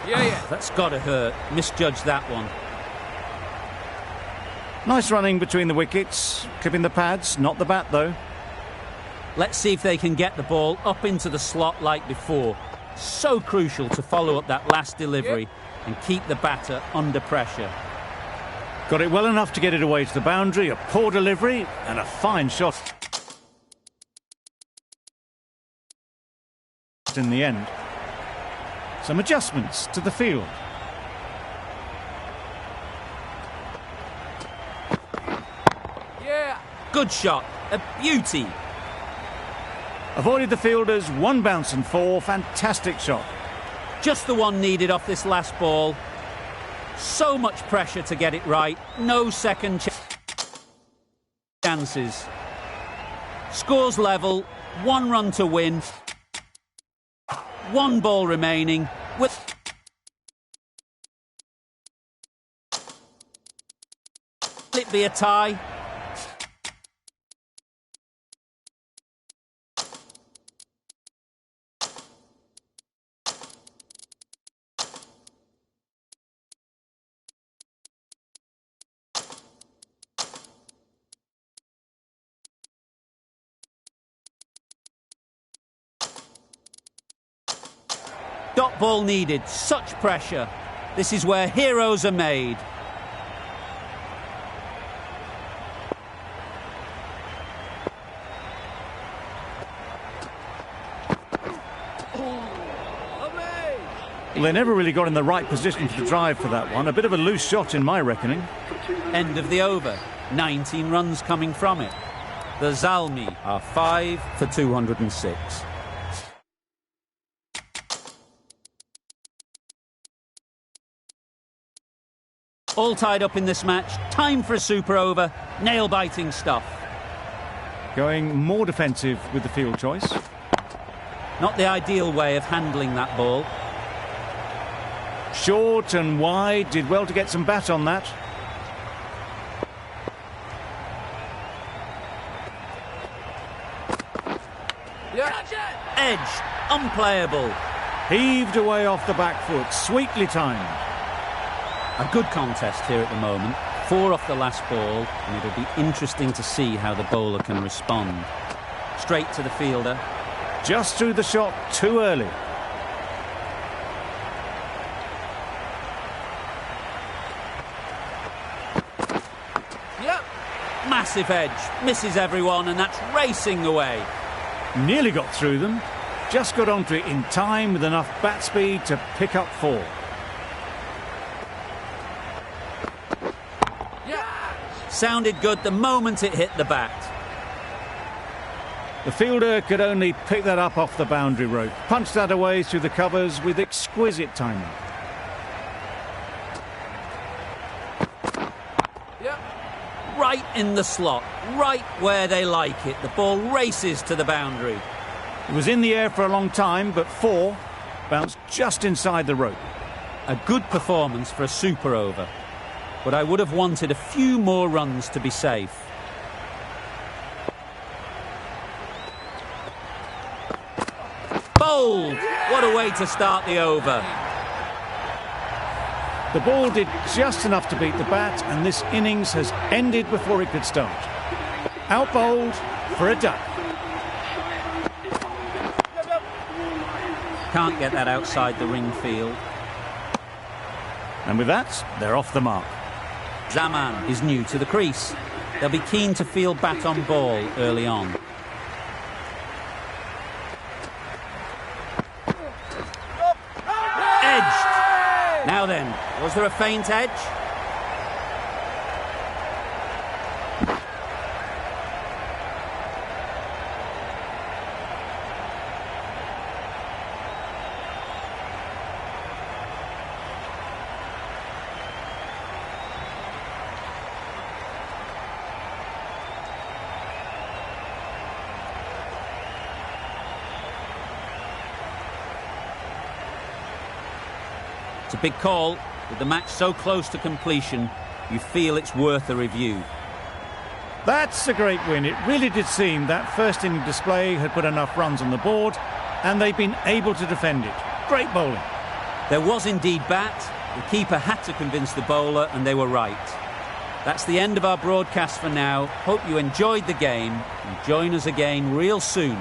Yeah. That's got to hurt. Misjudged that one. Nice running between the wickets. Clipping the pads, not the bat though. Let's see if they can get the ball up into the slot like before. So crucial to follow up that last delivery and keep the batter under pressure. Got it well enough to get it away to the boundary. A poor delivery and a fine shot in the end. Some adjustments to the field. Yeah. Good shot. A beauty. Avoided the fielders, 1 bounce and 4. Fantastic shot. Just the one needed off this last ball. So much pressure to get it right. No second chances. Scores level. 1 run to win. 1 ball remaining. Will it be a tie? Dot ball needed. Such pressure. This is where heroes are made. Well, they never really got in the right position for the drive for that one. A bit of a loose shot in my reckoning. End of the over. 19 runs coming from it. The Zalmi are 5 for 206. All tied up in this match. Time for a super over. Nail-biting stuff. Going more defensive with the field choice. Not the ideal way of handling that ball. Short and wide. Did well to get some bat on that. edged, unplayable. Heaved away off the back foot, sweetly timed. A good contest here at the moment. 4 off the last ball, and it'll be interesting to see how the bowler can respond. Straight to the fielder. Just threw the shot too early. Yep. Massive edge, misses everyone, and that's racing away. Nearly got through them. Just got onto it in time with enough bat speed to pick up 4. Sounded good the moment it hit the bat. The fielder could only pick that up off the boundary rope. Punched that away through the covers with exquisite timing. Yep. Right in the slot, right where they like it. The ball races to the boundary. It was in the air for a long time, but 4 bounced just inside the rope. A good performance for a super over. But I would have wanted a few more runs to be safe. Bowled! What a way to start the over. The ball did just enough to beat the bat, and this innings has ended before it could start. Out bowled for a duck. Can't get that outside the ring field. And with that, they're off the mark. Zaman is new to the crease. They'll be keen to field bat on ball early on. Edged. Now then, was there a faint edge? It's a big call. With the match so close to completion, you feel it's worth a review. That's a great win. It really did seem that first inning display had put enough runs on the board, and they've been able to defend it. Great bowling. There was indeed bat. The keeper had to convince the bowler, and they were right. That's the end of our broadcast for now. Hope you enjoyed the game, and join us again real soon